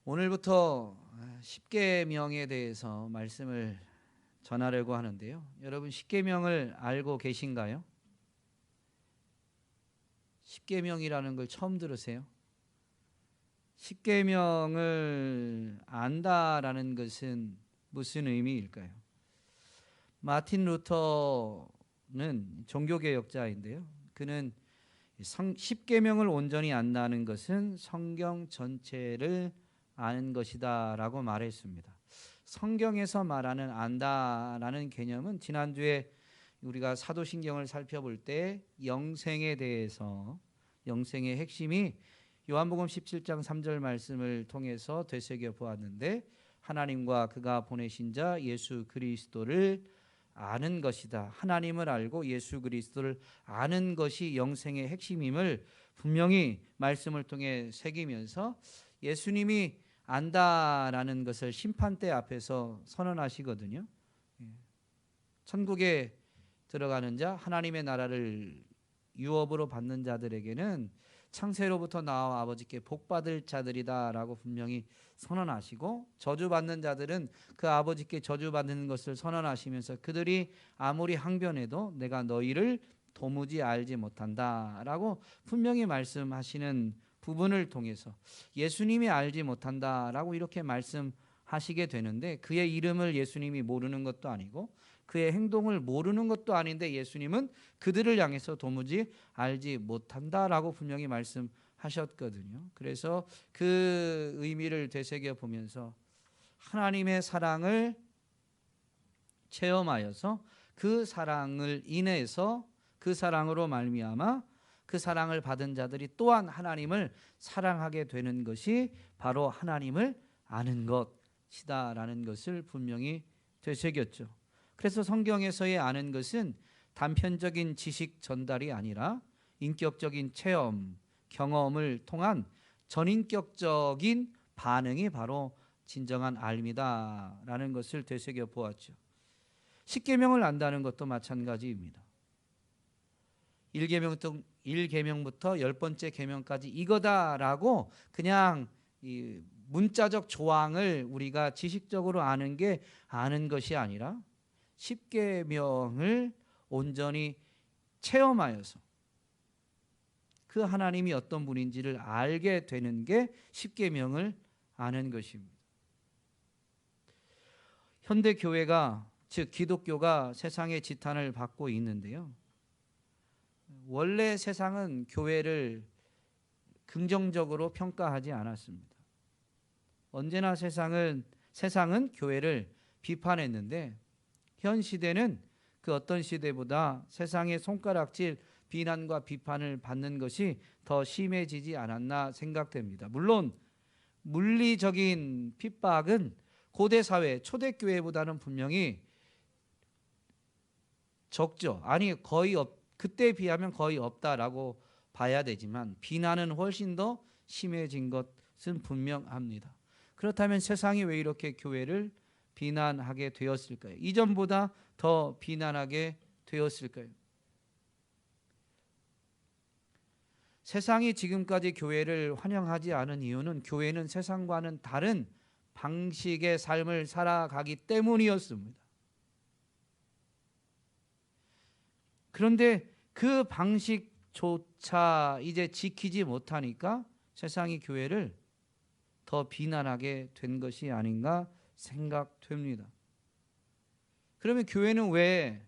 오늘부터 십계명에 대해서 말씀을 전하려고 하는데요. 여러분 십계명을 알고 계신가요? 십계명이라는 걸 처음 들으세요? 십계명을 안다라는 것은 무슨 의미일까요? 마틴 루터는 종교개혁자인데요. 그는 십계명을 온전히 안다는 것은 성경 전체를 아는 것이다 라고 말했습니다. 성경에서 말하는 안다라는 개념은 지난주에 우리가 사도신경을 살펴볼 때 영생에 대해서, 영생의 핵심이 요한복음 17장 3절 말씀을 통해서 되새겨 보았는데, 하나님과 그가 보내신 자 예수 그리스도를 아는 것이다. 하나님을 알고 예수 그리스도를 아는 것이 영생의 핵심임을 분명히 말씀을 통해 새기면서 예수님이 안다라는 것을 심판대 앞에서 선언하시거든요. 천국에 들어가는 자, 하나님의 나라를 유업으로 받는 자들에게는 창세로부터 나와 아버지께 복받을 자들이다라고 분명히 선언하시고, 저주받는 자들은 그 아버지께 저주받는 것을 선언하시면서 그들이 아무리 항변해도 내가 너희를 도무지 알지 못한다라고 분명히 말씀하시는 부분을 통해서 예수님이 알지 못한다라고 이렇게 말씀하시게 되는데, 그의 이름을 예수님이 모르는 것도 아니고 그의 행동을 모르는 것도 아닌데 예수님은 그들을 향해서 도무지 알지 못한다라고 분명히 말씀하셨거든요. 그래서 그 의미를 되새겨 보면서 하나님의 사랑을 체험하여서 그 사랑을 인해서 그 사랑으로 말미암아 그 사랑을 받은 자들이 또한 하나님을 사랑하게 되는 것이 바로 하나님을 아는 것이다라는 것을 분명히 되새겼죠. 그래서 성경에서의 아는 것은 단편적인 지식 전달이 아니라 인격적인 체험, 경험을 통한 전인격적인 반응이 바로 진정한 알미다라는 것을 되새겨 보았죠. 십계명을 안다는 것도 마찬가지입니다. 1계명부터 10번째 계명까지 이거다라고 그냥 이 문자적 조항을 우리가 지식적으로 아는 게 아는 것이 아니라 십계명을 온전히 체험하여서 그 하나님이 어떤 분인지를 알게 되는 게 십계명을 아는 것입니다. 현대 교회가, 즉 기독교가 세상의 지탄을 받고 있는데요. 원래 세상은 교회를 긍정적으로 평가하지 않았습니다. 언제나 세상은 교회를 비판했는데, 현 시대는 그 어떤 시대보다 세상의 손가락질, 비난과 비판을 받는 것이 더 심해지지 않았나 생각됩니다. 물론 물리적인 핍박은 고대 사회, 초대교회보다는 분명히 적죠. 아니 거의 그때에 비하면 거의 없다라고 봐야 되지만 비난은 훨씬 더 심해진 것은 분명합니다. 그렇다면 세상이 왜 이렇게 교회를 비난하게 되었을까요? 이전보다 더 비난하게 되었을까요? 세상이 지금까지 교회를 환영하지 않은 이유는 교회는 세상과는 다른 방식의 삶을 살아가기 때문이었습니다. 그런데 그 방식조차 이제 지키지 못하니까 세상이 교회를 더 비난하게 된 것이 아닌가 생각됩니다. 그러면 교회는 왜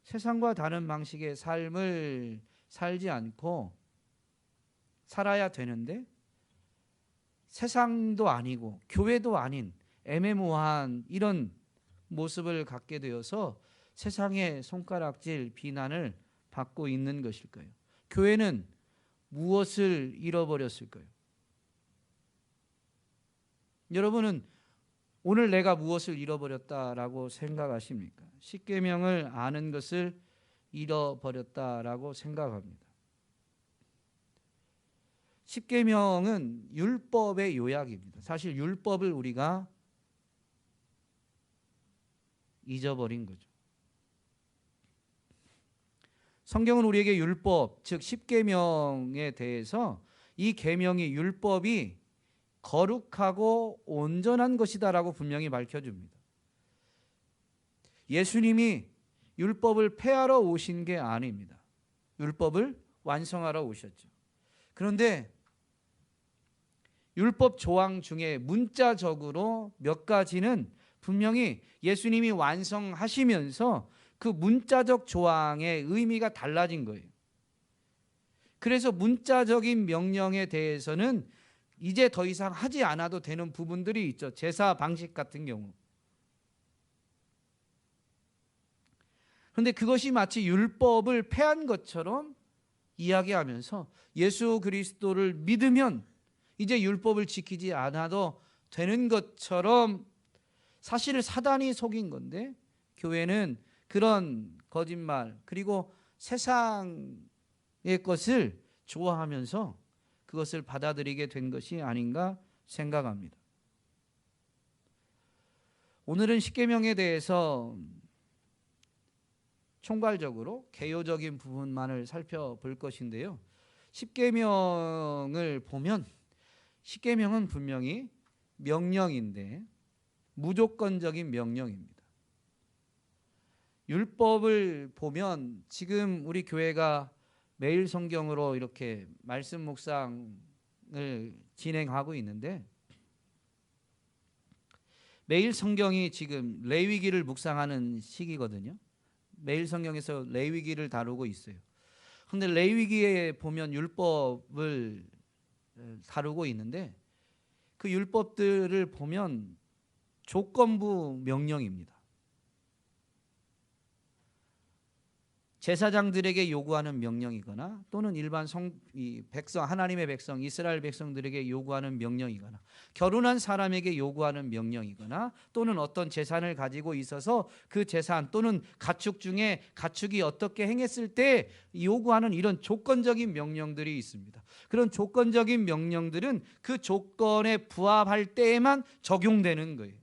세상과 다른 방식의 삶을 살지 않고 살아야 되는데 세상도 아니고 교회도 아닌 애매모호한 이런 모습을 갖게 되어서 세상의 손가락질, 비난을 받고 있는 것일까요? 교회는 무엇을 잃어버렸을까요? 여러분은 오늘 내가 무엇을 잃어버렸다라고 생각하십니까? 십계명을 아는 것을 잃어버렸다라고 생각합니다. 십계명은 율법의 요약입니다. 사실 율법을 우리가 잊어버린 거죠. 성경은 우리에게 율법, 즉 십계명에 대해서 이 계명이 율법이 거룩하고 온전한 것이다라고 분명히 밝혀줍니다. 예수님이 율법을 폐하러 오신 게 아닙니다. 율법을 완성하러 오셨죠. 그런데 율법 조항 중에 문자적으로 몇 가지는 분명히 예수님이 완성하시면서 그 문자적 조항의 의미가 달라진 거예요. 그래서 문자적인 명령에 대해서는 이제 더 이상 하지 않아도 되는 부분들이 있죠. 제사 방식 같은 경우. 그런데 그것이 마치 율법을 폐한 것처럼 이야기하면서 예수 그리스도를 믿으면 이제 율법을 지키지 않아도 되는 것처럼, 사실 사단이 속인 건데 교회는 그런 거짓말 그리고 세상의 것을 좋아하면서 그것을 받아들이게 된 것이 아닌가 생각합니다. 오늘은 십계명에 대해서 총괄적으로 개요적인 부분만을 살펴볼 것인데요. 십계명을 보면 십계명은 분명히 명령인데 무조건적인 명령입니다. 율법을 보면 지금 우리 교회가 매일 성경으로 이렇게 말씀 묵상을 진행하고 있는데, 매일 성경이 지금 레위기를 묵상하는 시기거든요. 매일 성경에서 레위기를 다루고 있어요. 그런데 레위기에 보면 율법을 다루고 있는데 그 율법들을 보면 조건부 명령입니다. 제사장들에게 요구하는 명령이거나 또는 일반 백성, 하나님의 백성, 이스라엘 백성들에게 요구하는 명령이거나 결혼한 사람에게 요구하는 명령이거나 또는 어떤 재산을 가지고 있어서 그 재산 또는 가축 중에 가축이 어떻게 행했을 때 요구하는 이런 조건적인 명령들이 있습니다. 그런 조건적인 명령들은 그 조건에 부합할 때에만 적용되는 거예요.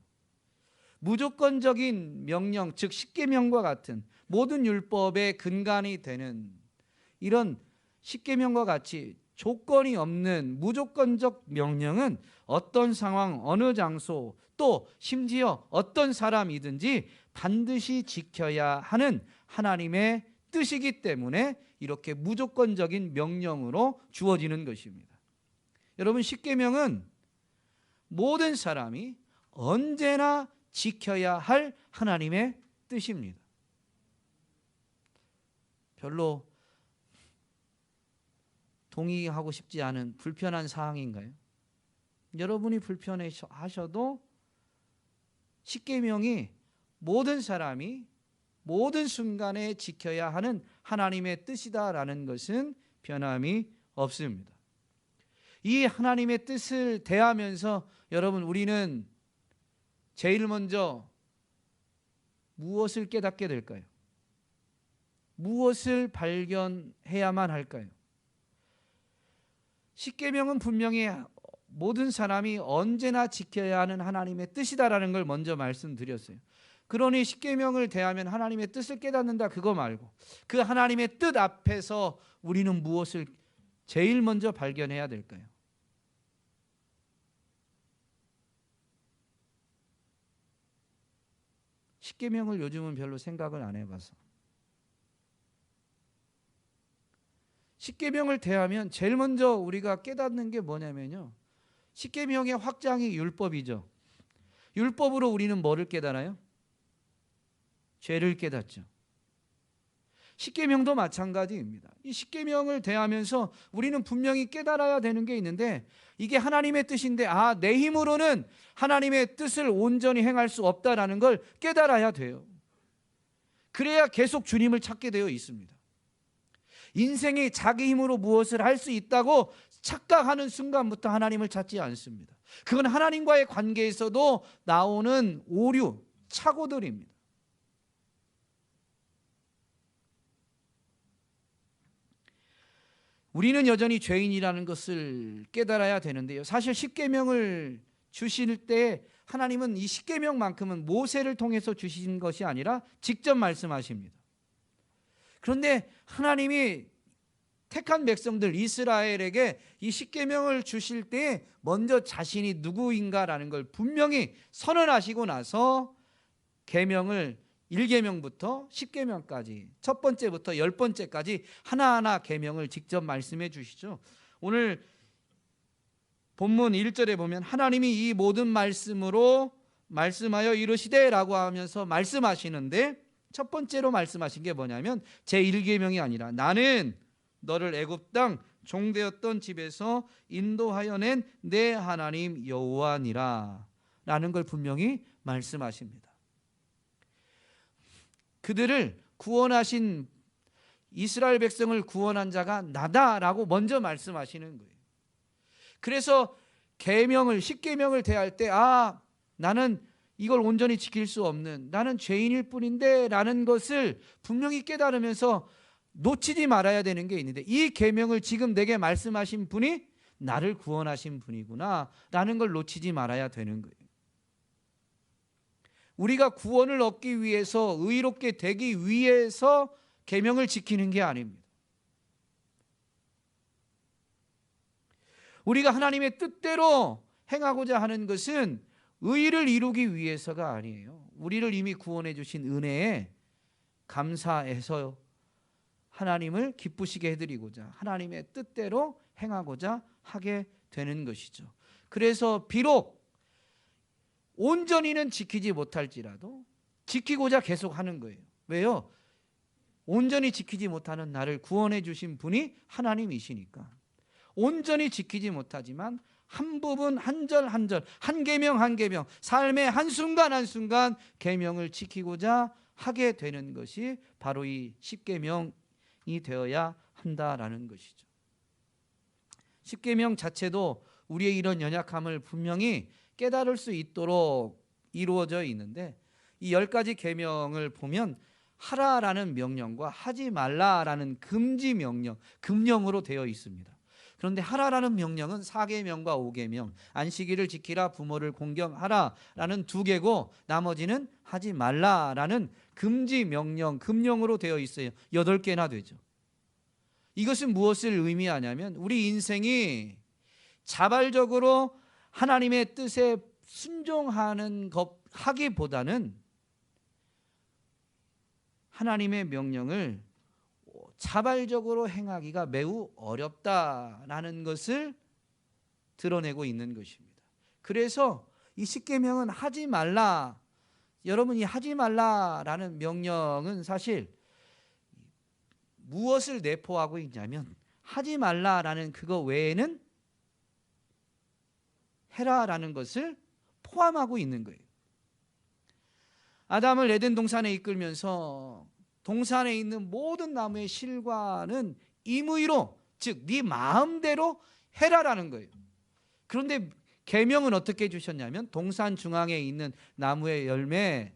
무조건적인 명령, 즉 십계명과 같은 모든 율법의 근간이 되는 이런 십계명과 같이 조건이 없는 무조건적 명령은 어떤 상황, 어느 장소, 또 심지어 어떤 사람이든지 반드시 지켜야 하는 하나님의 뜻이기 때문에 이렇게 무조건적인 명령으로 주어지는 것입니다. 여러분, 십계명은 모든 사람이 언제나 지켜야 할 하나님의 뜻입니다. 별로 동의하고 싶지 않은 불편한 사항인가요? 여러분이 불편하셔도 십계명이 모든 사람이 모든 순간에 지켜야 하는 하나님의 뜻이다라는 것은 변함이 없습니다. 이 하나님의 뜻을 대하면서 여러분, 우리는 제일 먼저 무엇을 깨닫게 될까요? 무엇을 발견해야만 할까요? 십계명은 분명히 모든 사람이 언제나 지켜야 하는 하나님의 뜻이다라는 걸 먼저 말씀드렸어요. 그러니 십계명을 대하면 하나님의 뜻을 깨닫는다, 그거 말고 그 하나님의 뜻 앞에서 우리는 무엇을 제일 먼저 발견해야 될까요? 십계명을 요즘은 별로 생각을 안 해봐서. 십계명을 대하면 제일 먼저 우리가 깨닫는 게 뭐냐면요, 십계명의 확장이 율법이죠. 율법으로 우리는 뭐를 깨달아요? 죄를 깨닫죠. 십계명도 마찬가지입니다. 이 십계명을 대하면서 우리는 분명히 깨달아야 되는 게 있는데, 이게 하나님의 뜻인데 내 힘으로는 하나님의 뜻을 온전히 행할 수 없다라는 걸 깨달아야 돼요. 그래야 계속 주님을 찾게 되어 있습니다. 인생이 자기 힘으로 무엇을 할 수 있다고 착각하는 순간부터 하나님을 찾지 않습니다. 그건 하나님과의 관계에서도 나오는 오류, 착오들입니다. 우리는 여전히 죄인이라는 것을 깨달아야 되는데요, 사실 십계명을 주실 때 하나님은 이 십계명만큼은 모세를 통해서 주신 것이 아니라 직접 말씀하십니다. 그런데 하나님이 택한 백성들 이스라엘에게 이 십계명을 주실 때 먼저 자신이 누구인가라는 걸 분명히 선언하시고 나서 계명을 1계명부터 10계명까지 첫 번째부터 10번째까지 하나하나 계명을 직접 말씀해 주시죠. 오늘 본문 1절에 보면 하나님이 이 모든 말씀으로 말씀하여 이르시되 라고 하면서 말씀하시는데 첫 번째로 말씀하신 게 뭐냐면 제1계명이 아니라 나는 너를 애굽 땅 종되었던 집에서 인도하여 낸 내 하나님 여호와니라 라는 걸 분명히 말씀하십니다. 그들을 구원하신 이스라엘 백성을 구원한 자가 나다라고 먼저 말씀하시는 거예요. 그래서 계명을 10계명을 대할 때 나는 이걸 온전히 지킬 수 없는 나는 죄인일 뿐인데 라는 것을 분명히 깨달으면서 놓치지 말아야 되는 게 있는데 이 계명을 지금 내게 말씀하신 분이 나를 구원하신 분이구나 라는 걸 놓치지 말아야 되는 거예요. 우리가 구원을 얻기 위해서 의롭게 되기 위해서 계명을 지키는 게 아닙니다. 우리가 하나님의 뜻대로 행하고자 하는 것은 의를 이루기 위해서가 아니에요. 우리를 이미 구원해 주신 은혜에 감사해서 하나님을 기쁘시게 해드리고자 하나님의 뜻대로 행하고자 하게 되는 것이죠. 그래서 비록 온전히는 지키지 못할지라도 지키고자 계속 하는 거예요. 왜요? 온전히 지키지 못하는 나를 구원해 주신 분이 하나님이시니까. 온전히 지키지 못하지만 한 부분 한 절 한 절 한 계명 한 계명 삶의 한순간 한순간 계명을 지키고자 하게 되는 것이 바로 이 십계명이 되어야 한다라는 것이죠. 십계명 자체도 우리의 이런 연약함을 분명히 깨달을 수 있도록 이루어져 있는데 이 10가지 계명을 보면 하라라는 명령과 하지 말라라는 금지 명령, 금령으로 되어 있습니다. 그런데 하라라는 명령은 4계명과 5계명, 안식일을 지키라, 부모를 공경하라라는 2개고 나머지는 하지 말라라는 금지 명령, 금령으로 되어 있어요. 8개나 되죠. 이것은 무엇을 의미하냐면 우리 인생이 자발적으로 하나님의 뜻에 순종하는 것 하기보다는 하나님의 명령을 자발적으로 행하기가 매우 어렵다라는 것을 드러내고 있는 것입니다. 그래서 이 십계명은 하지 말라. 여러분이 하지 말라라는 명령은 사실 무엇을 내포하고 있냐면 하지 말라라는 그거 외에는 해라라는 것을 포함하고 있는 거예요. 아담을 에덴 동산에 이끌면서 동산에 있는 모든 나무의 실과는 임의로 즉 네 마음대로 해라라는 거예요. 그런데 계명은 어떻게 주셨냐면 동산 중앙에 있는 나무의 열매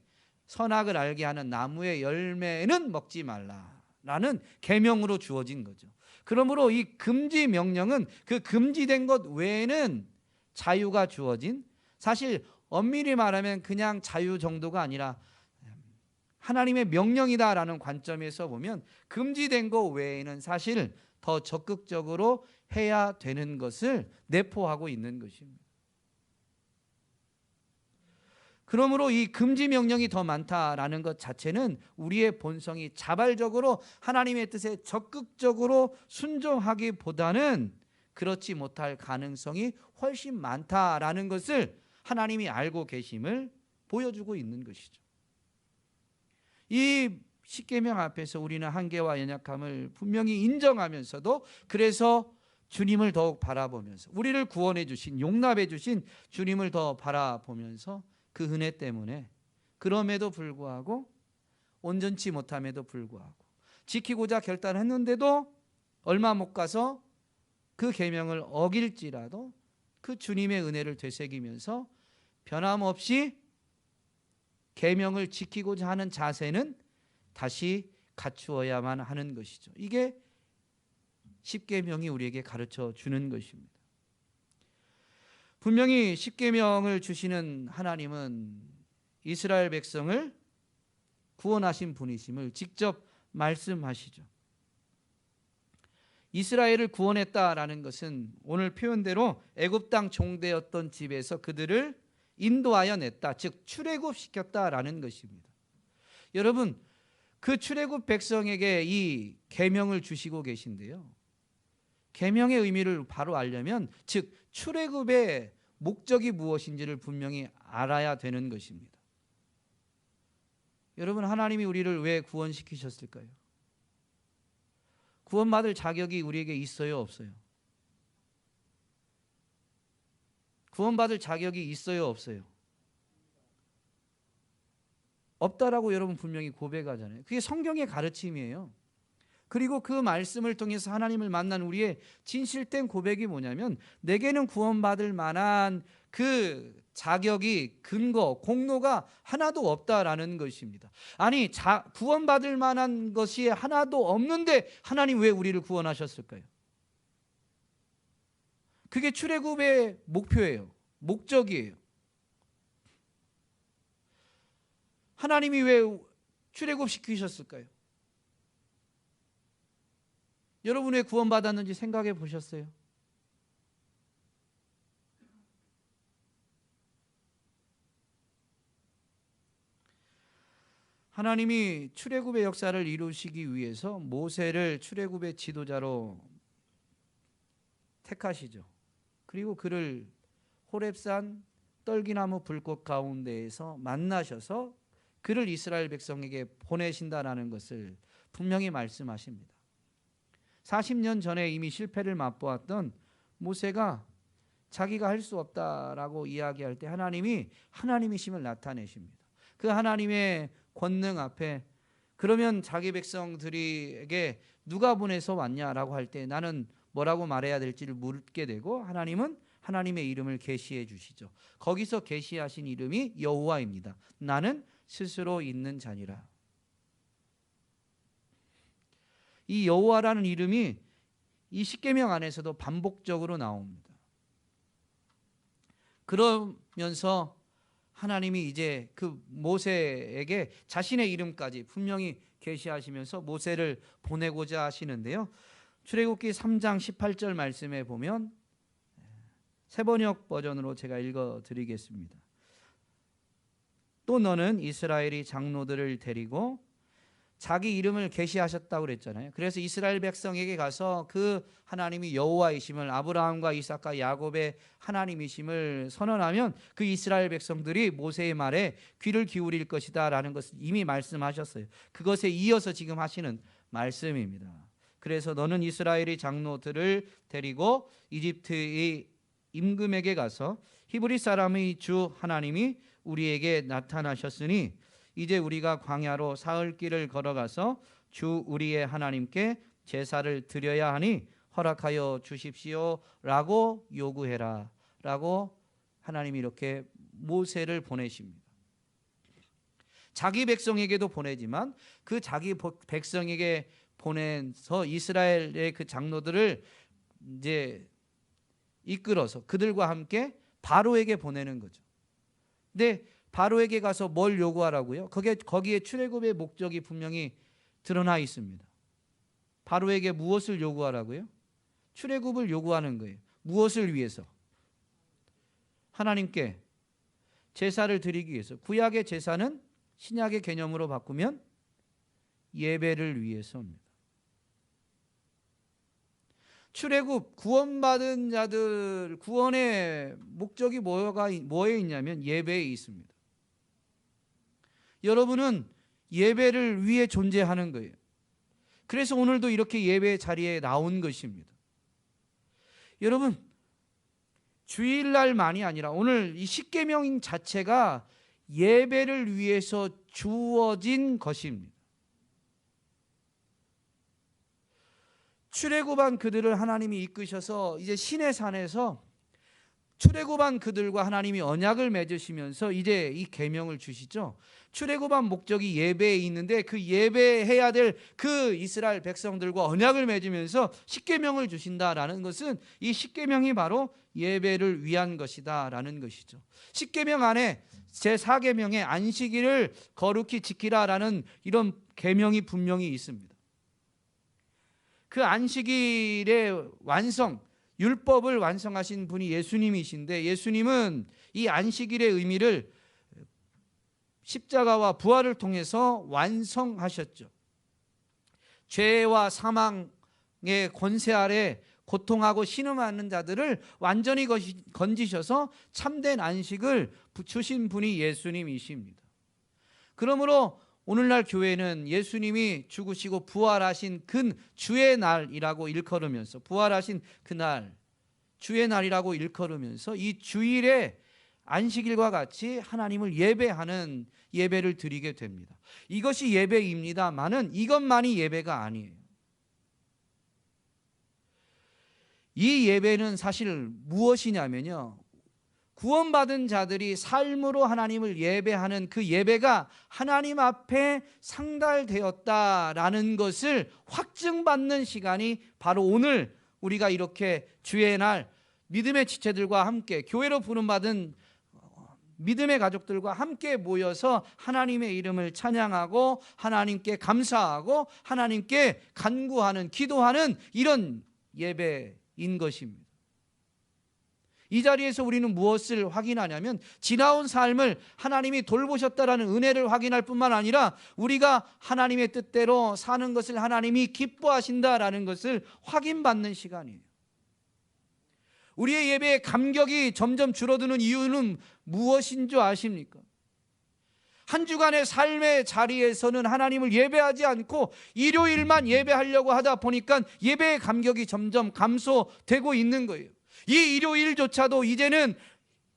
선악을 알게 하는 나무의 열매는 먹지 말라라는 계명으로 주어진 거죠. 그러므로 이 금지 명령은 그 금지된 것 외에는 자유가 주어진 사실 엄밀히 말하면 그냥 자유 정도가 아니라 하나님의 명령이다라는 관점에서 보면 금지된 것 외에는 사실 더 적극적으로 해야 되는 것을 내포하고 있는 것입니다. 그러므로 이 금지 명령이 더 많다라는 것 자체는 우리의 본성이 자발적으로 하나님의 뜻에 적극적으로 순종하기보다는 그렇지 못할 가능성이 훨씬 많다라는 것을 하나님이 알고 계심을 보여주고 있는 것이죠. 이 십계명 앞에서 우리는 한계와 연약함을 분명히 인정하면서도 그래서 주님을 더욱 바라보면서 우리를 구원해 주신 용납해 주신 주님을 더 바라보면서 그 은혜 때문에 그럼에도 불구하고 온전치 못함에도 불구하고 지키고자 결단했는데도 얼마 못 가서 그 계명을 어길지라도 그 주님의 은혜를 되새기면서 변함없이 계명을 지키고자 하는 자세는 다시 갖추어야만 하는 것이죠. 이게 십계명이 우리에게 가르쳐 주는 것입니다. 분명히 십계명을 주시는 하나님은 이스라엘 백성을 구원하신 분이심을 직접 말씀하시죠. 이스라엘을 구원했다라는 것은 오늘 표현대로 애굽 땅 종되었던 집에서 그들을 인도하여 냈다, 즉 출애굽시켰다라는 것입니다. 여러분, 그 출애굽 백성에게 이 계명을 주시고 계신데요, 계명의 의미를 바로 알려면 즉 출애굽의 목적이 무엇인지를 분명히 알아야 되는 것입니다. 여러분, 하나님이 우리를 왜 구원시키셨을까요? 구원받을 자격이 우리에게 있어요, 없어요? 구원받을 자격이 있어요, 없어요? 없다라고 여러분 분명히 고백하잖아요. 그게 성경의 가르침이에요. 그리고 그 말씀을 통해서 하나님을 만난 우리의 진실된 고백이 뭐냐면, 내게는 구원받을 만한 그 자격이, 근거, 공로가 하나도 없다라는 것입니다. 아니, 구원받을 만한 것이 하나도 없는데 하나님 왜 우리를 구원하셨을까요? 그게 출애굽의 목표예요. 목적이에요. 하나님이 왜 출애굽시키셨을까요? 여러분 왜 구원받았는지 생각해 보셨어요? 하나님이 출애굽의 역사를 이루시기 위해서 모세를 출애굽의 지도자로 택하시죠. 그리고 그를 호렙산 떨기나무 불꽃 가운데에서 만나셔서 그를 이스라엘 백성에게 보내신다라는 것을 분명히 말씀하십니다. 40년 전에 이미 실패를 맛보았던 모세가 자기가 할 수 없다라고 이야기할 때 하나님이 하나님이심을 나타내십니다. 그 하나님의 권능 앞에, 그러면 자기 백성들에게 누가 보내서 왔냐라고 할 때 나는 뭐라고 말해야 될지를 묻게 되고, 하나님은 하나님의 이름을 계시해 주시죠. 거기서 계시하신 이름이 여호와입니다. 나는 스스로 있는 자니라. 이 여호와라는 이름이 이 십계명 안에서도 반복적으로 나옵니다. 그러면서 하나님이 이제 그 모세에게 자신의 이름까지 분명히 계시하시면서 모세를 보내고자 하시는데요, 출애굽기 3장 18절 말씀에 보면, 세번역 버전으로 제가 읽어드리겠습니다. 또 너는 이스라엘이 장로들을 데리고, 자기 이름을 계시하셨다고 그랬잖아요. 그래서 이스라엘 백성에게 가서 그 하나님이 여호와이심을, 아브라함과 이삭과 야곱의 하나님이심을 선언하면 그 이스라엘 백성들이 모세의 말에 귀를 기울일 것이다 라는 것을 이미 말씀하셨어요. 그것에 이어서 지금 하시는 말씀입니다. 그래서 너는 이스라엘의 장로들을 데리고 이집트의 임금에게 가서 히브리 사람의 주 하나님이 우리에게 나타나셨으니 이제 우리가 광야로 사흘 길을 걸어가서 주 우리의 하나님께 제사를 드려야 하니 허락하여 주십시오 라고 요구해라 라고 하나님이 이렇게 모세를 보내십니다. 자기 백성에게도 보내지만 그 자기 백성에게 보내서 이스라엘의 그 장로들을 이제 이끌어서 그들과 함께 바로에게 보내는 거죠. 근데 바로에게 가서 뭘 요구하라고요? 거기에 출애굽의 목적이 분명히 드러나 있습니다. 바로에게 무엇을 요구하라고요? 출애굽을 요구하는 거예요. 무엇을 위해서? 하나님께 제사를 드리기 위해서. 구약의 제사는 신약의 개념으로 바꾸면 예배를 위해서입니다. 출애굽, 구원받은 자들 구원의 목적이 뭐에 있냐면 예배에 있습니다. 여러분은 예배를 위해 존재하는 거예요. 그래서 오늘도 이렇게 예배 자리에 나온 것입니다. 여러분, 주일날만이 아니라 오늘 이 십계명 자체가 예배를 위해서 주어진 것입니다. 출애굽한 그들을 하나님이 이끄셔서 이제 시내 산에서 출애굽한 그들과 하나님이 언약을 맺으시면서 이제 이 계명을 주시죠. 출애굽한 목적이 예배에 있는데 그 예배해야 될 그 이스라엘 백성들과 언약을 맺으면서 십계명을 주신다라는 것은 이 십계명이 바로 예배를 위한 것이다라는 것이죠. 십계명 안에 제4계명의 안식일을 거룩히 지키라라는 이런 계명이 분명히 있습니다. 그 안식일의 완성, 율법을 완성하신 분이 예수님이신데, 예수님은 이 안식일의 의미를 십자가와 부활을 통해서 완성하셨죠. 죄와 사망의 권세 아래 고통하고 신음하는 자들을 완전히 건지셔서 참된 안식을 주신 분이 예수님이십니다. 그러므로 오늘날 교회는 예수님이 죽으시고 부활하신 주의 날이라고 일컬으면서, 부활하신 그날 주의 날이라고 일컬으면서 이 주일에 안식일과 같이 하나님을 예배하는 예배를 드리게 됩니다. 이것이 예배입니다만은 이것만이 예배가 아니에요. 이 예배는 사실 무엇이냐면요, 구원받은 자들이 삶으로 하나님을 예배하는 그 예배가 하나님 앞에 상달되었다라는 것을 확증받는 시간이 바로 오늘 우리가 이렇게 주의 날 믿음의 지체들과 함께, 교회로 부름받은 믿음의 가족들과 함께 모여서 하나님의 이름을 찬양하고 하나님께 감사하고 하나님께 간구하는, 기도하는 이런 예배인 것입니다. 이 자리에서 우리는 무엇을 확인하냐면, 지나온 삶을 하나님이 돌보셨다라는 은혜를 확인할 뿐만 아니라 우리가 하나님의 뜻대로 사는 것을 하나님이 기뻐하신다라는 것을 확인받는 시간이에요. 우리의 예배의 감격이 점점 줄어드는 이유는 무엇인 줄 아십니까? 한 주간의 삶의 자리에서는 하나님을 예배하지 않고 일요일만 예배하려고 하다 보니까 예배의 감격이 점점 감소되고 있는 거예요. 이 일요일조차도 이제는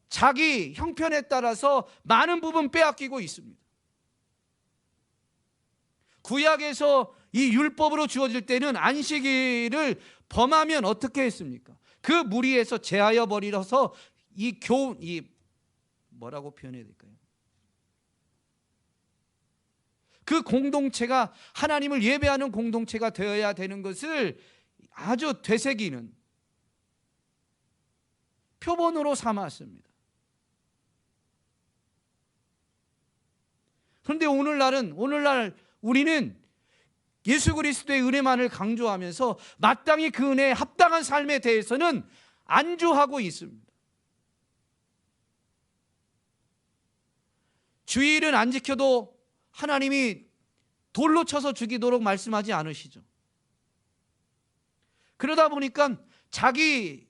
자기 형편에 따라서 많은 부분 빼앗기고 있습니다. 구약에서 이 율법으로 주어질 때는 안식일을 범하면 어떻게 했습니까? 그 무리에서 제하여 버리러서 뭐라고 표현해야 될까요? 그 공동체가 하나님을 예배하는 공동체가 되어야 되는 것을 아주 되새기는 표본으로 삼았습니다. 그런데 오늘날 우리는 예수 그리스도의 은혜만을 강조하면서 마땅히 그 은혜에 합당한 삶에 대해서는 안주하고 있습니다. 주일은 안 지켜도 하나님이 돌로 쳐서 죽이도록 말씀하지 않으시죠. 그러다 보니까 자기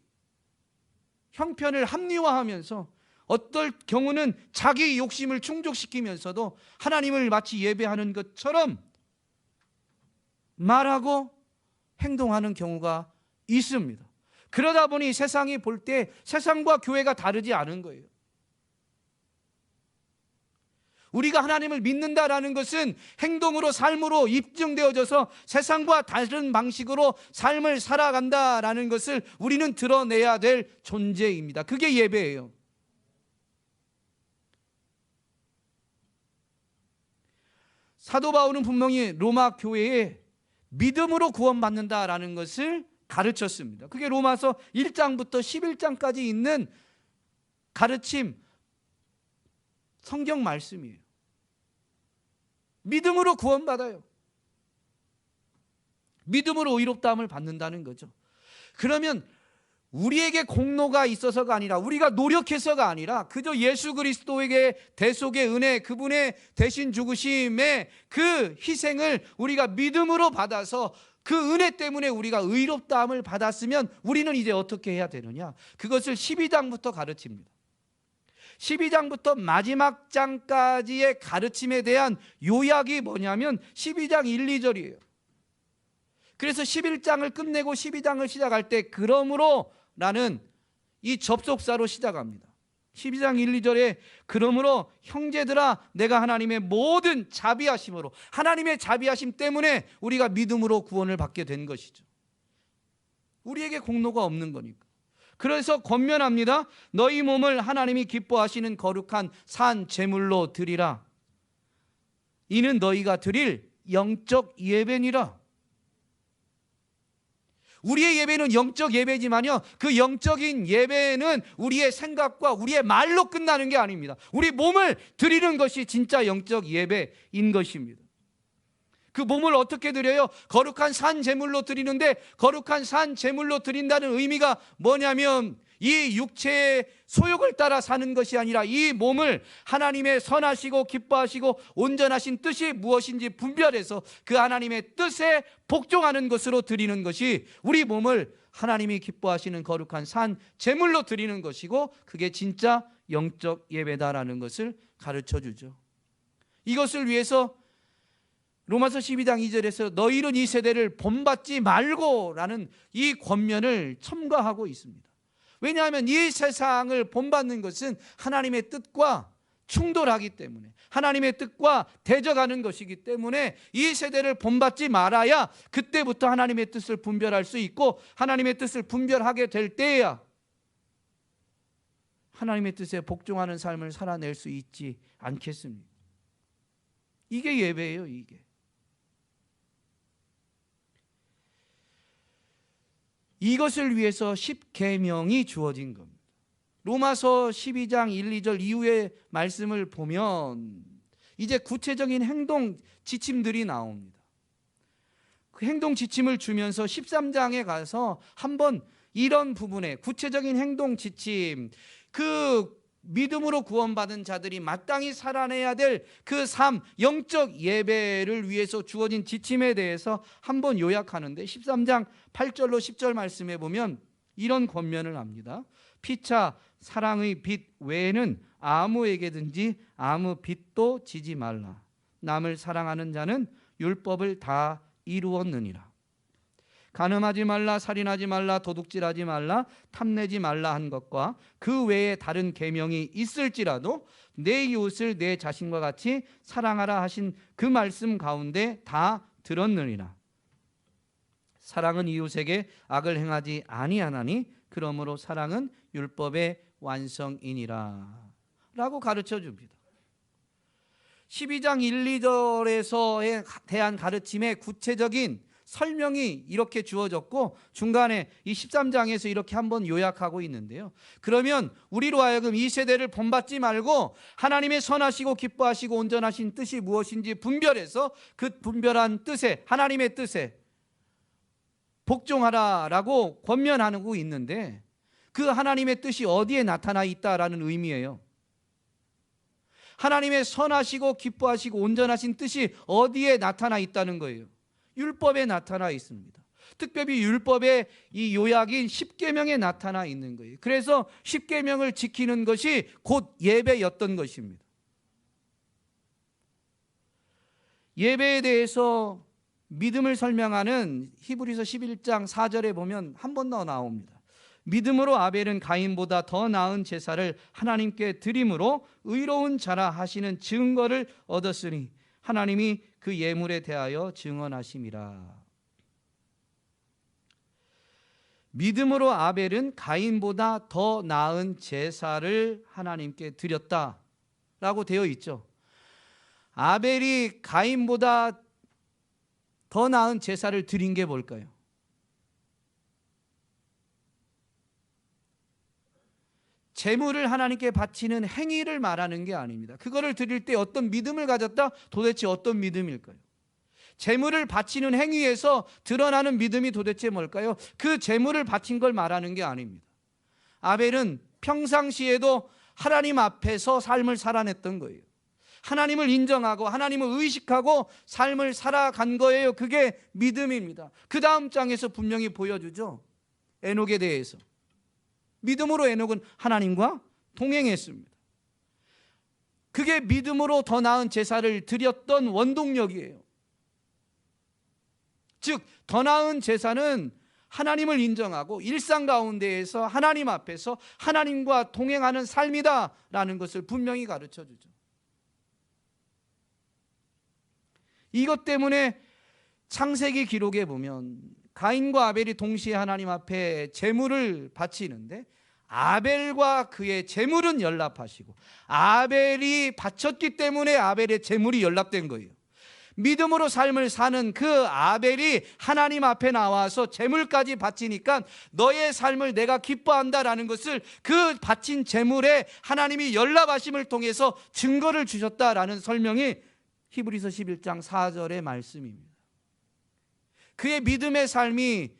형편을 합리화하면서 어떨 경우는 자기 욕심을 충족시키면서도 하나님을 마치 예배하는 것처럼 말하고 행동하는 경우가 있습니다. 그러다 보니 세상이 볼 때 세상과 교회가 다르지 않은 거예요. 우리가 하나님을 믿는다라는 것은 행동으로, 삶으로 입증되어져서 세상과 다른 방식으로 삶을 살아간다라는 것을 우리는 드러내야 될 존재입니다. 그게 예배예요. 사도 바울은 분명히 로마 교회에 믿음으로 구원받는다라는 것을 가르쳤습니다. 그게 로마서 1장부터 11장까지 있는 가르침, 성경 말씀이에요. 믿음으로 구원받아요. 믿음으로 의롭다함을 받는다는 거죠. 그러면 우리에게 공로가 있어서가 아니라, 우리가 노력해서가 아니라 그저 예수 그리스도에게 대속의 은혜, 그분의 대신 죽으심의 그 희생을 우리가 믿음으로 받아서 그 은혜 때문에 우리가 의롭다함을 받았으면 우리는 이제 어떻게 해야 되느냐? 그것을 12장부터 가르칩니다. 12장부터 마지막 장까지의 가르침에 대한 요약이 뭐냐면 12장 1, 2절이에요. 그래서 11장을 끝내고 12장을 시작할 때 그러므로 라는 이 접속사로 시작합니다. 12장 1, 2절에 그러므로 형제들아 내가 하나님의 모든 자비하심으로, 하나님의 자비하심 때문에 우리가 믿음으로 구원을 받게 된 것이죠. 우리에게 공로가 없는 거니까. 그래서 권면합니다. 너희 몸을 하나님이 기뻐하시는 거룩한 산 제물로 드리라. 이는 너희가 드릴 영적 예배니라. 우리의 예배는 영적 예배지만요, 그 영적인 예배는 우리의 생각과 우리의 말로 끝나는 게 아닙니다. 우리 몸을 드리는 것이 진짜 영적 예배인 것입니다. 그 몸을 어떻게 드려요? 거룩한 산 제물로 드리는데, 거룩한 산 제물로 드린다는 의미가 뭐냐면 이 육체의 소욕을 따라 사는 것이 아니라 이 몸을 하나님의 선하시고 기뻐하시고 온전하신 뜻이 무엇인지 분별해서 그 하나님의 뜻에 복종하는 것으로 드리는 것이, 우리 몸을 하나님이 기뻐하시는 거룩한 산 제물로 드리는 것이고, 그게 진짜 영적 예배다라는 것을 가르쳐 주죠. 이것을 위해서 로마서 12장 2절에서 너희는 이 세대를 본받지 말고 라는 이 권면을 첨가하고 있습니다. 왜냐하면 이 세상을 본받는 것은 하나님의 뜻과 충돌하기 때문에, 하나님의 뜻과 대적하는 것이기 때문에 이 세대를 본받지 말아야 그때부터 하나님의 뜻을 분별할 수 있고, 하나님의 뜻을 분별하게 될 때야 하나님의 뜻에 복종하는 삶을 살아낼 수 있지 않겠습니까? 이게 예배예요. 이게 이것을 위해서 10계명이 주어진 겁니다. 로마서 12장 1, 2절 이후의 말씀을 보면 이제 구체적인 행동 지침들이 나옵니다. 그 행동 지침을 주면서 13장에 가서 한번 이런 부분에 구체적인 행동 지침, 그 믿음으로 구원받은 자들이 마땅히 살아내야 될 그 삶, 영적 예배를 위해서 주어진 지침에 대해서 한번 요약하는데, 13장 8절로 10절 말씀에 보면 이런 권면을 합니다. 피차 사랑의 빚 외에는 아무에게든지 아무 빚도 지지 말라. 남을 사랑하는 자는 율법을 다 이루었느니라. 간음하지 말라, 살인하지 말라, 도둑질하지 말라, 탐내지 말라 한 것과 그 외에 다른 계명이 있을지라도 내 이웃을 내 자신과 같이 사랑하라 하신 그 말씀 가운데 다 들었느니라. 사랑은 이웃에게 악을 행하지 아니하나니 그러므로 사랑은 율법의 완성이니라 라고 가르쳐 줍니다. 12장 1, 2절에서에 대한 가르침의 구체적인 설명이 이렇게 주어졌고, 중간에 이 13장에서 이렇게 한번 요약하고 있는데요. 그러면 우리로 하여금 이 세대를 본받지 말고 하나님의 선하시고 기뻐하시고 온전하신 뜻이 무엇인지 분별해서 그 분별한 뜻에, 하나님의 뜻에 복종하라라고 권면하고 있는데, 그 하나님의 뜻이 어디에 나타나 있다라는 의미예요. 하나님의 선하시고 기뻐하시고 온전하신 뜻이 어디에 나타나 있다는 거예요. 율법에 나타나 있습니다. 특별히 율법의 이 요약인 10계명에 나타나 있는 거예요. 그래서 10계명을 지키는 것이 곧 예배였던 것입니다. 예배에 대해서 믿음을 설명하는 히브리서 11장 4절에 보면 한 번 더 나옵니다. 믿음으로 아벨은 가인보다 더 나은 제사를 하나님께 드림으로 의로운 자라 하시는 증거를 얻었으니 하나님이 그 예물에 대하여 증언하심이라. 믿음으로 아벨은 가인보다 더 나은 제사를 하나님께 드렸다라고 되어 있죠. 아벨이 가인보다 더 나은 제사를 드린 게 뭘까요? 제물을 하나님께 바치는 행위를 말하는 게 아닙니다. 그거를 드릴 때 어떤 믿음을 가졌다? 도대체 어떤 믿음일까요? 제물을 바치는 행위에서 드러나는 믿음이 도대체 뭘까요? 그 제물을 바친 걸 말하는 게 아닙니다. 아벨은 평상시에도 하나님 앞에서 삶을 살아냈던 거예요. 하나님을 인정하고 하나님을 의식하고 삶을 살아간 거예요. 그게 믿음입니다. 그 다음 장에서 분명히 보여주죠. 에녹에 대해서. 믿음으로 에녹은 하나님과 동행했습니다. 그게 믿음으로 더 나은 제사를 드렸던 원동력이에요. 즉, 더 나은 제사는 하나님을 인정하고 일상 가운데에서 하나님 앞에서 하나님과 동행하는 삶이다라는 것을 분명히 가르쳐 주죠. 이것 때문에 창세기 기록에 보면 가인과 아벨이 동시에 하나님 앞에 제물을 바치는데, 아벨과 그의 제물은 연락하시고 아벨이 바쳤기 때문에 아벨의 제물이 연락된 거예요. 믿음으로 삶을 사는 그 아벨이 하나님 앞에 나와서 제물까지 바치니까 너의 삶을 내가 기뻐한다라는 것을 그 바친 제물에 하나님이 연락하심을 통해서 증거를 주셨다라는 설명이 히브리서 11장 4절의 말씀입니다. 그의 믿음의 삶이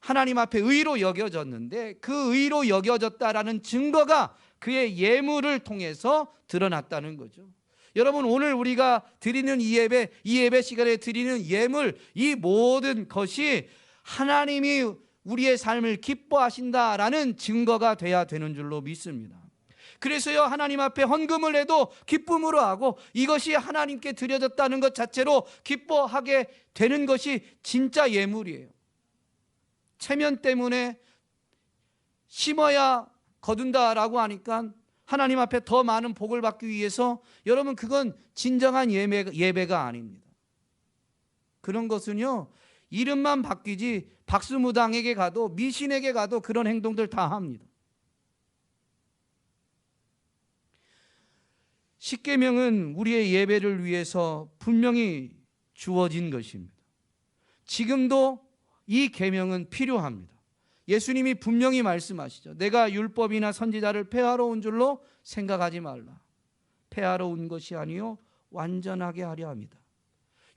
하나님 앞에 의로 여겨졌는데 그 의로 여겨졌다라는 증거가 그의 예물을 통해서 드러났다는 거죠. 여러분, 오늘 우리가 드리는 이 예배 시간에 드리는 예물, 이 모든 것이 하나님이 우리의 삶을 기뻐하신다라는 증거가 돼야 되는 줄로 믿습니다. 그래서요, 하나님 앞에 헌금을 해도 기쁨으로 하고 이것이 하나님께 드려졌다는 것 자체로 기뻐하게 되는 것이 진짜 예물이에요. 체면 때문에 심어야 거둔다라고 하니까 하나님 앞에 더 많은 복을 받기 위해서, 여러분, 그건 진정한 예배가 아닙니다. 그런 것은요, 이름만 바뀌지 박수무당에게 가도 미신에게 가도 그런 행동들 다 합니다. 십계명은 우리의 예배를 위해서 분명히 주어진 것입니다. 지금도 이 계명은 필요합니다. 예수님이 분명히 말씀하시죠. 내가 율법이나 선지자를 폐하러 온 줄로 생각하지 말라. 폐하러 온 것이 아니요 완전하게 하려 합니다.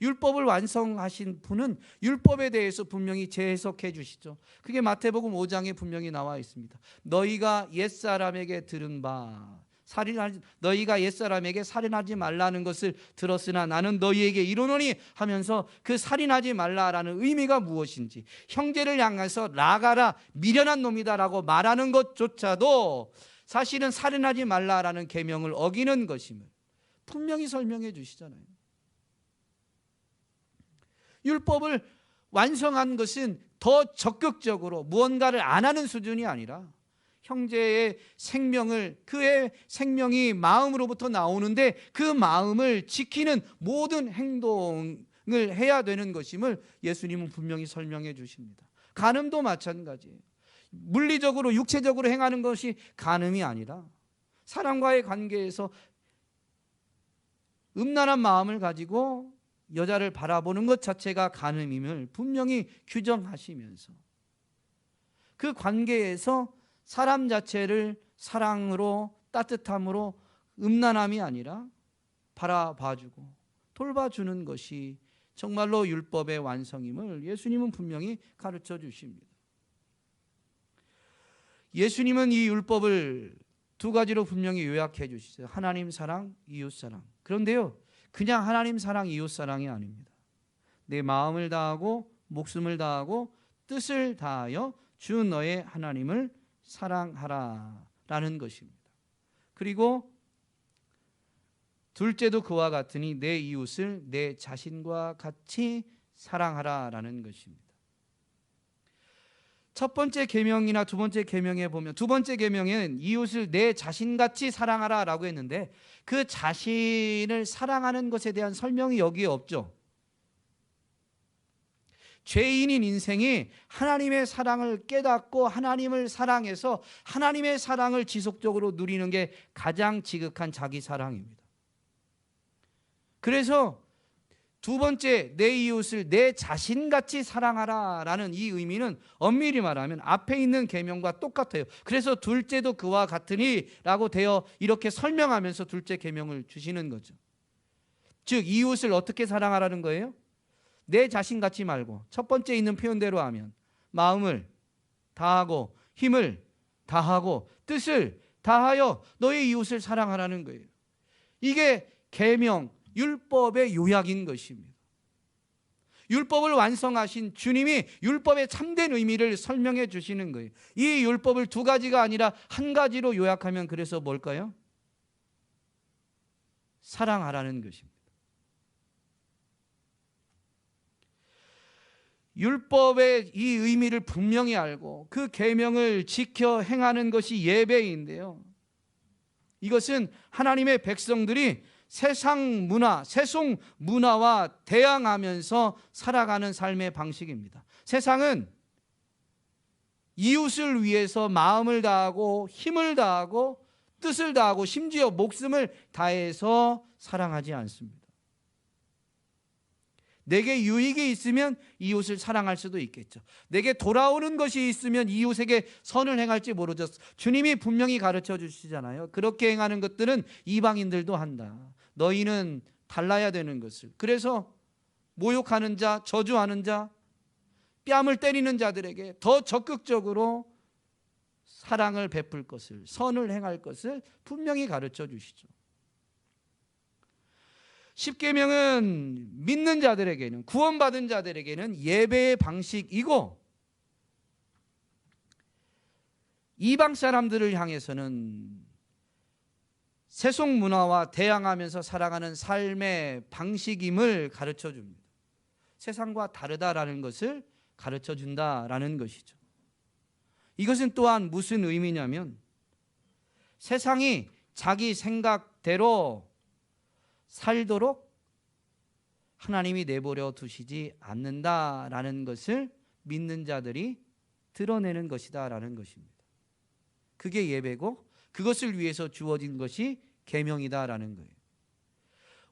율법을 완성하신 분은 율법에 대해서 분명히 재해석해 주시죠. 그게 마태복음 5장에 분명히 나와 있습니다. 너희가 옛사람에게 들은 바 너희가 옛사람에게 살인하지 말라는 것을 들었으나 나는 너희에게 이르노니 하면서 그 살인하지 말라라는 의미가 무엇인지, 형제를 향해서 나가라 미련한 놈이다라고 말하는 것조차도 사실은 살인하지 말라라는 계명을 어기는 것임을 분명히 설명해 주시잖아요. 율법을 완성한 것은 더 적극적으로 무언가를 안 하는 수준이 아니라 형제의 생명을, 그의 생명이 마음으로부터 나오는데 그 마음을 지키는 모든 행동을 해야 되는 것임을 예수님은 분명히 설명해 주십니다. 간음도 마찬가지예요. 물리적으로 육체적으로 행하는 것이 간음이 아니라 사람과의 관계에서 음란한 마음을 가지고 여자를 바라보는 것 자체가 간음임을 분명히 규정하시면서 그 관계에서 사람 자체를 사랑으로, 따뜻함으로, 음란함이 아니라 바라봐주고 돌봐주는 것이 정말로 율법의 완성임을 예수님은 분명히 가르쳐 주십니다. 예수님은 이 율법을 두 가지로 분명히 요약해 주시죠. 하나님 사랑, 이웃 사랑. 그런데요, 그냥 하나님 사랑, 이웃 사랑이 아닙니다. 내 마음을 다하고 목숨을 다하고 뜻을 다하여 주 너의 하나님을 사랑하라라는 것입니다. 그리고 둘째도 그와 같으니 내 이웃을 내 자신과 같이 사랑하라라는 것입니다. 첫 번째 계명이나 두 번째 계명에 보면, 두 번째 계명에는 이웃을 내 자신같이 사랑하라라고 했는데 그 자신을 사랑하는 것에 대한 설명이 여기에 없죠. 죄인인 인생이 하나님의 사랑을 깨닫고 하나님을 사랑해서 하나님의 사랑을 지속적으로 누리는 게 가장 지극한 자기 사랑입니다. 그래서 두 번째, 내 이웃을 내 자신같이 사랑하라라는 이 의미는 엄밀히 말하면 앞에 있는 계명과 똑같아요. 그래서 둘째도 그와 같으니 라고 되어 이렇게 설명하면서 둘째 계명을 주시는 거죠. 즉 이웃을 어떻게 사랑하라는 거예요? 내 자신 같지 말고 첫 번째 있는 표현대로 하면 마음을 다하고 힘을 다하고 뜻을 다하여 너의 이웃을 사랑하라는 거예요. 이게 계명, 율법의 요약인 것입니다. 율법을 완성하신 주님이 율법의 참된 의미를 설명해 주시는 거예요. 이 율법을 두 가지가 아니라 한 가지로 요약하면 그래서 뭘까요? 사랑하라는 것입니다. 율법의 이 의미를 분명히 알고 그 계명을 지켜 행하는 것이 예배인데요, 이것은 하나님의 백성들이 세상 문화, 세속 문화와 대항하면서 살아가는 삶의 방식입니다. 세상은 이웃을 위해서 마음을 다하고 힘을 다하고 뜻을 다하고 심지어 목숨을 다해서 사랑하지 않습니다. 내게 유익이 있으면 이웃을 사랑할 수도 있겠죠. 내게 돌아오는 것이 있으면 이웃에게 선을 행할지 모르죠. 주님이 분명히 가르쳐 주시잖아요. 그렇게 행하는 것들은 이방인들도 한다. 너희는 달라야 되는 것을, 그래서 모욕하는 자, 저주하는 자, 뺨을 때리는 자들에게 더 적극적으로 사랑을 베풀 것을, 선을 행할 것을 분명히 가르쳐 주시죠. 십계명은 믿는 자들에게는, 구원받은 자들에게는 예배의 방식이고, 이방 사람들을 향해서는 세속 문화와 대항하면서 살아가는 삶의 방식임을 가르쳐 줍니다. 세상과 다르다라는 것을 가르쳐 준다라는 것이죠. 이것은 또한 무슨 의미냐면, 세상이 자기 생각대로 살도록 하나님이 내버려 두시지 않는다라는 것을 믿는 자들이 드러내는 것이다라는 것입니다. 그게 예배고, 그것을 위해서 주어진 것이 계명이다라는 거예요.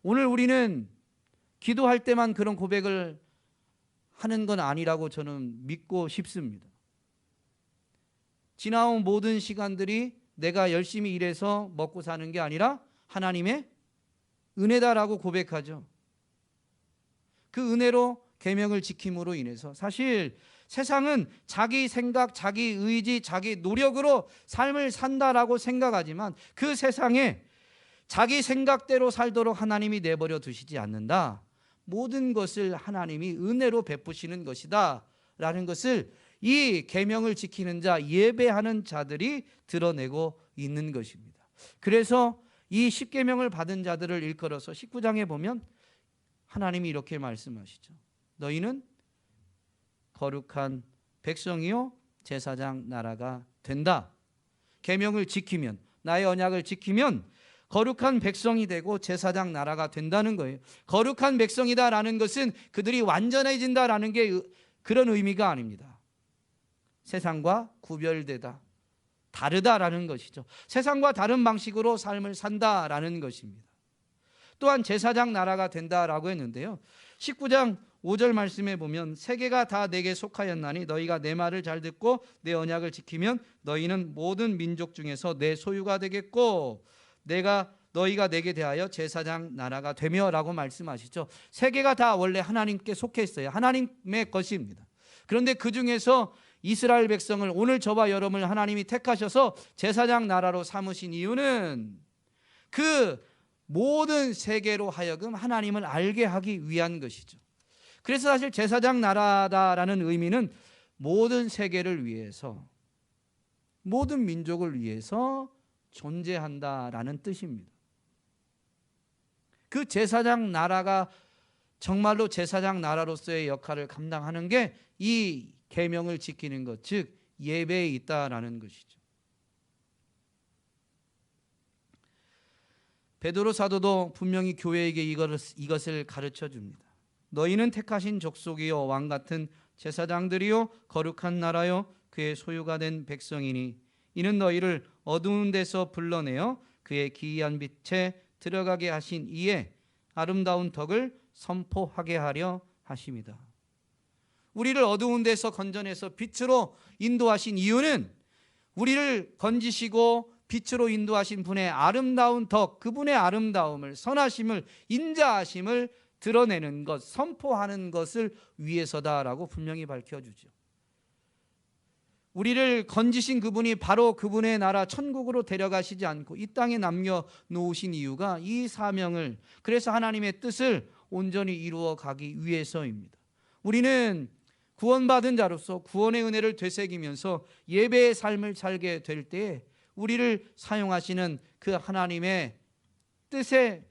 오늘 우리는 기도할 때만 그런 고백을 하는 건 아니라고 저는 믿고 싶습니다. 지나온 모든 시간들이 내가 열심히 일해서 먹고 사는 게 아니라 하나님의 은혜다라고 고백하죠. 그 은혜로 계명을 지킴으로 인해서, 사실 세상은 자기 생각, 자기 의지, 자기 노력으로 삶을 산다라고 생각하지만, 그 세상에 자기 생각대로 살도록 하나님이 내버려 두시지 않는다. 모든 것을 하나님이 은혜로 베푸시는 것이다 라는 것을 이 계명을 지키는 자, 예배하는 자들이 드러내고 있는 것입니다. 그래서 이 십계명을 받은 자들을 일컬어서 19장에 보면 하나님이 이렇게 말씀하시죠. 너희는 거룩한 백성이요 제사장 나라가 된다. 계명을 지키면, 나의 언약을 지키면 거룩한 백성이 되고 제사장 나라가 된다는 거예요. 거룩한 백성이다라는 것은 그들이 완전해진다라는 게 그런 의미가 아닙니다. 세상과 구별되다, 다르다라는 것이죠. 세상과 다른 방식으로 삶을 산다라는 것입니다. 또한 제사장 나라가 된다라고 했는데요, 19장 5절 말씀에 보면 세계가 다 내게 속하였나니 너희가 내 말을 잘 듣고 내 언약을 지키면 너희는 모든 민족 중에서 내 소유가 되겠고 너희가 내게 대하여 제사장 나라가 되며 라고 말씀하시죠. 세계가 다 원래 하나님께 속해 있어요. 하나님의 것입니다. 그런데 그 중에서 이스라엘 백성을, 오늘 저와 여러분을 하나님이 택하셔서 제사장 나라로 삼으신 이유는 그 모든 세계로 하여금 하나님을 알게 하기 위한 것이죠. 그래서 사실 제사장 나라다라는 의미는 모든 세계를 위해서, 모든 민족을 위해서 존재한다라는 뜻입니다. 그 제사장 나라가 정말로 제사장 나라로서의 역할을 감당하는 게 이 계명을 지키는 것, 즉 예배에 있다라는 것이죠. 베드로 사도도 분명히 교회에게 이것을 가르쳐 줍니다. 너희는 택하신 족속이요 왕 같은 제사장들이요 거룩한 나라요 그의 소유가 된 백성이니 이는 너희를 어두운 데서 불러내어 그의 기이한 빛에 들어가게 하신 이에 아름다운 덕을 선포하게 하려 하심이다. 우리를 어두운 데서 건져내서 빛으로 인도하신 이유는 우리를 건지시고 빛으로 인도하신 분의 아름다운 덕, 그분의 아름다움을, 선하심을, 인자하심을 드러내는 것, 선포하는 것을 위해서다라고 분명히 밝혀주죠. 우리를 건지신 그분이 바로 그분의 나라 천국으로 데려가시지 않고 이 땅에 남겨놓으신 이유가 이 사명을, 그래서 하나님의 뜻을 온전히 이루어 가기 위해서입니다. 우리는 구원받은 자로서 구원의 은혜를 되새기면서 예배의 삶을 살게 될 때에 우리를 사용하시는 그 하나님의 뜻을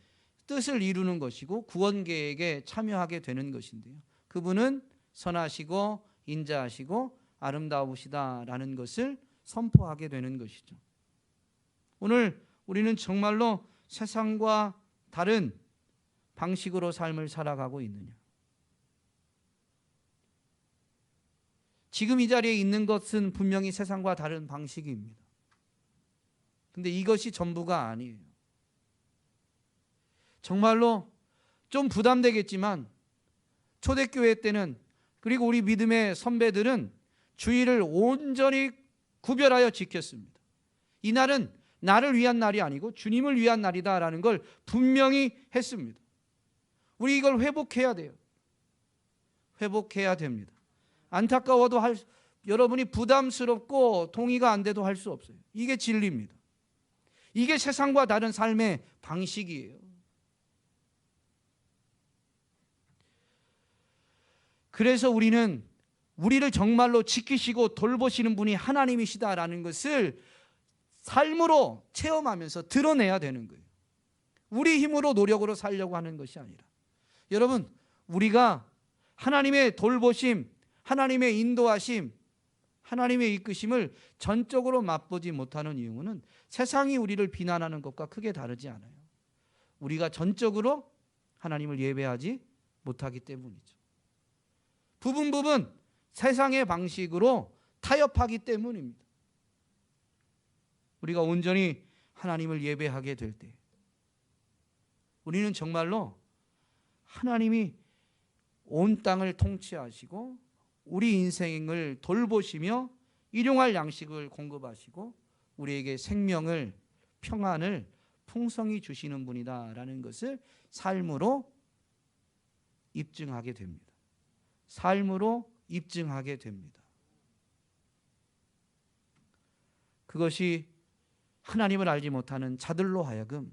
이루는 것이고 구원 계획에 참여하게 되는 것인데요, 그분은 선하시고 인자하시고 아름다우시다라는 것을 선포하게 되는 것이죠. 오늘 우리는 정말로 세상과 다른 방식으로 삶을 살아가고 있느냐? 지금 이 자리에 있는 것은 분명히 세상과 다른 방식입니다. 근데 이것이 전부가 아니에요. 정말로 좀 부담되겠지만 초대교회 때는, 그리고 우리 믿음의 선배들은 주일을 온전히 구별하여 지켰습니다. 이 날은 나를 위한 날이 아니고 주님을 위한 날이다라는 걸 분명히 했습니다. 우리 이걸 회복해야 돼요. 회복해야 됩니다. 안타까워도 여러분이 부담스럽고 동의가 안 돼도 할 수 없어요. 이게 진리입니다. 이게 세상과 다른 삶의 방식이에요. 그래서 우리는 우리를 정말로 지키시고 돌보시는 분이 하나님이시다라는 것을 삶으로 체험하면서 드러내야 되는 거예요. 우리 힘으로 노력으로 살려고 하는 것이 아니라, 여러분, 우리가 하나님의 돌보심, 하나님의 인도하심, 하나님의 이끄심을 전적으로 맛보지 못하는 이유는 세상이 우리를 비난하는 것과 크게 다르지 않아요. 우리가 전적으로 하나님을 예배하지 못하기 때문이죠. 부분 세상의 방식으로 타협하기 때문입니다. 우리가 온전히 하나님을 예배하게 될 때 우리는 정말로 하나님이 온 땅을 통치하시고 우리 인생을 돌보시며 일용할 양식을 공급하시고 우리에게 생명을, 평안을 풍성히 주시는 분이다라는 것을 삶으로 입증하게 됩니다. 삶으로 입증하게 됩니다. 그것이 하나님을 알지 못하는 자들로 하여금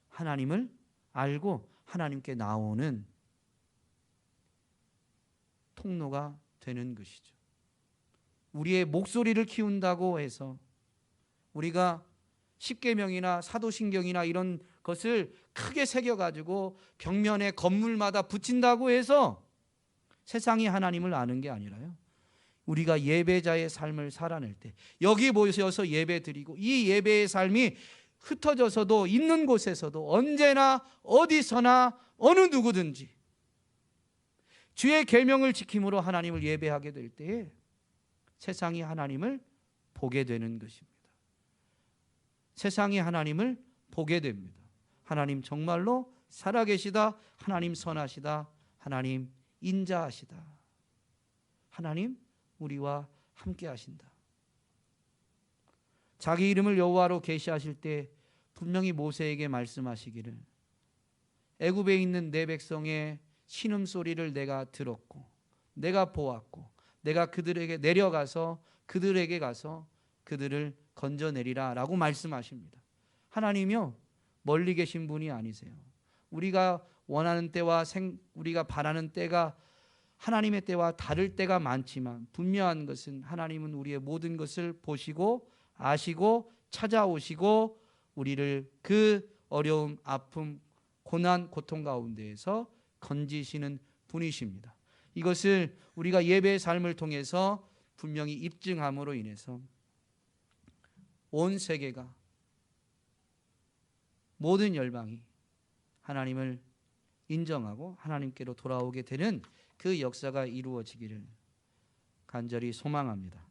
하나님을 알고 하나님께 나오는 통로가 되는 것이죠. 우리의 목소리를 키운다고 해서 우리가 십계명이나 사도신경이나 이런 것을 크게 새겨가지고 벽면에 건물마다 붙인다고 해서 세상이 하나님을 아는 게 아니라요, 우리가 예배자의 삶을 살아낼 때 여기 모여서 예배 드리고 이 예배의 삶이 흩어져서도 있는 곳에서도 언제나 어디서나 어느 누구든지 주의 계명을 지킴으로 하나님을 예배하게 될 때에 세상이 하나님을 보게 되는 것입니다. 세상이 하나님을 보게 됩니다. 하나님 정말로 살아계시다, 하나님 선하시다, 하나님 인자하시다, 하나님 우리와 함께 하신다. 자기 이름을 여호와로 계시하실 때 분명히 모세에게 말씀하시기를, 애굽에 있는 내 백성의 신음소리를 내가 들었고 내가 보았고 내가 그들에게 내려가서 그들에게 가서 그들을 건져내리라 라고 말씀하십니다. 하나님이요, 멀리 계신 분이 아니세요. 우리가 원하는 때와 우리가 바라는 때가 하나님의 때와 다를 때가 많지만 분명한 것은 하나님은 우리의 모든 것을 보시고 아시고 찾아오시고 우리를 그 어려움, 아픔, 고난, 고통 가운데에서 건지시는 분이십니다. 이것을 우리가 예배의 삶을 통해서 분명히 입증함으로 인해서 온 세계가, 모든 열방이 하나님을 인정하고 하나님께로 돌아오게 되는 그 역사가 이루어지기를 간절히 소망합니다.